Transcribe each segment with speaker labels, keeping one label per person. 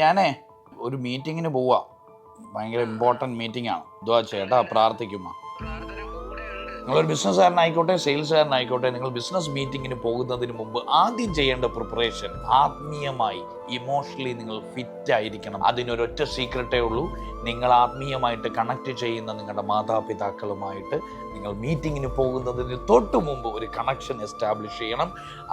Speaker 1: ഞാനേ ഒരു മീറ്റിങ്ങിന് പോവാ. ഭയങ്കര ഇമ്പോർട്ടൻറ്റ് മീറ്റിംഗ് ആണ്. ദുആ ചേട്ടാ, പ്രാർത്ഥിക്കുമോ? നിങ്ങളൊരു ബിസിനസ്സുകാരനായിക്കോട്ടെ, സെയിൽസുകാരനായിക്കോട്ടെ, നിങ്ങൾ ബിസിനസ് മീറ്റിങ്ങിന് പോകുന്നതിന് മുമ്പ് ആദ്യം ചെയ്യേണ്ട പ്രിപ്പറേഷൻ ആത്മീയമായി, ഇമോഷണലി നിങ്ങൾ ഫിറ്റ് ആയിരിക്കണം. അതിനൊരൊറ്റ സീക്രട്ടേ ഉള്ളൂ. നിങ്ങൾ ആത്മീയമായിട്ട് കണക്ട് ചെയ്യുന്ന നിങ്ങളുടെ മാതാപിതാക്കളുമായിട്ട് നിങ്ങൾ മീറ്റിങ്ങിന് പോകുന്നതിന് തൊട്ട് മുമ്പ് ഒരു കണക്ഷൻ എസ്റ്റാബ്ലിഷ് ചെയ്യണം.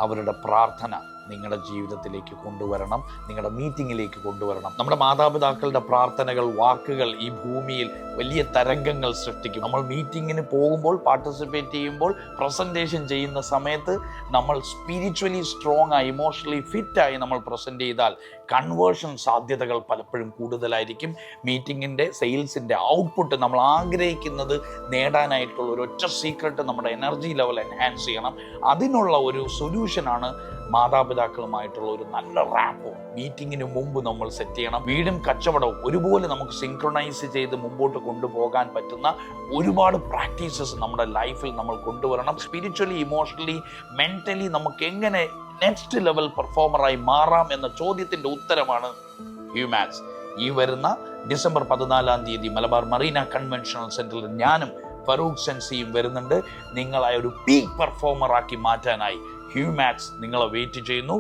Speaker 1: അവരുടെ പ്രാർത്ഥന നിങ്ങളുടെ ജീവിതത്തിലേക്ക് കൊണ്ടുവരണം, നിങ്ങളുടെ മീറ്റിങ്ങിലേക്ക് കൊണ്ടുവരണം. നമ്മുടെ മാതാപിതാക്കളുടെ പ്രാർത്ഥനകൾ, വാക്കുകൾ ഈ ഭൂമിയിൽ വലിയ തരംഗങ്ങൾ സൃഷ്ടിക്കും. നമ്മൾ മീറ്റിങ്ങിന് പോകുമ്പോൾ, പാർട്ടിസിപ്പേറ്റ് ചെയ്യുമ്പോൾ, പ്രസൻറ്റേഷൻ ചെയ്യുന്ന സമയത്ത് നമ്മൾ സ്പിരിച്വലി സ്ട്രോങ് ആയി, ഇമോഷണലി ഫിറ്റായി നമ്മൾ പ്രസൻറ്റ് ചെയ്താൽ കൺവേർഷൻ സാധ്യതകൾ പലപ്പോഴും കൂടുതലായിരിക്കും. മീറ്റിങ്ങിൻ്റെ, സെയിൽസിൻ്റെ ഔട്ട്പുട്ട് നമ്മൾ ആഗ്രഹിക്കുന്നത് നേടാനായിട്ടുള്ള ഒരൊറ്റ സീക്രട്ട് നമ്മുടെ എനർജി ലെവൽ എൻഹാൻസ് ചെയ്യണം. അതിനുള്ള ഒരു സൊല്യൂഷനാണ് മാതാപിതാക്കളുമായിട്ടുള്ള ഒരു നല്ല റാപ്പോ മീറ്റിങ്ങിന് മുമ്പ് നമ്മൾ സെറ്റ് ചെയ്യണം. വീടും കച്ചവടവും ഒരുപോലെ നമുക്ക് സിങ്ക്രണൈസ് ചെയ്ത് മുമ്പോട്ട് കൊണ്ടുപോകാൻ പറ്റുന്ന ഒരുപാട് പ്രാക്ടീസസ് നമ്മുടെ ലൈഫിൽ നമ്മൾ കൊണ്ടുവരണം. സ്പിരിച്വലി, ഇമോഷണലി, മെന്റലി നമുക്ക് എങ്ങനെ നെക്സ്റ്റ് ലെവൽ പെർഫോമറായി മാറാം എന്ന ചോദ്യത്തിൻ്റെ ഉത്തരമാണ് ഹ്യൂമാക്സ്. ഈ വരുന്ന ഡിസംബർ 14 മലബാർ മറീന കൺവെൻഷണൽ സെന്ററിൽ ഞാനും ഫറൂഖ് സെൻസിയും വരുന്നുണ്ട്. നിങ്ങളായ ഒരു പീക്ക് പെർഫോമറാക്കി മാറ്റാനായി ഹ്യൂമാക്സ് നിങ്ങളെ വെയിറ്റ് ചെയ്യുന്നു.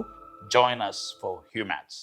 Speaker 1: Join us for ഹ്യൂമാക്സ്.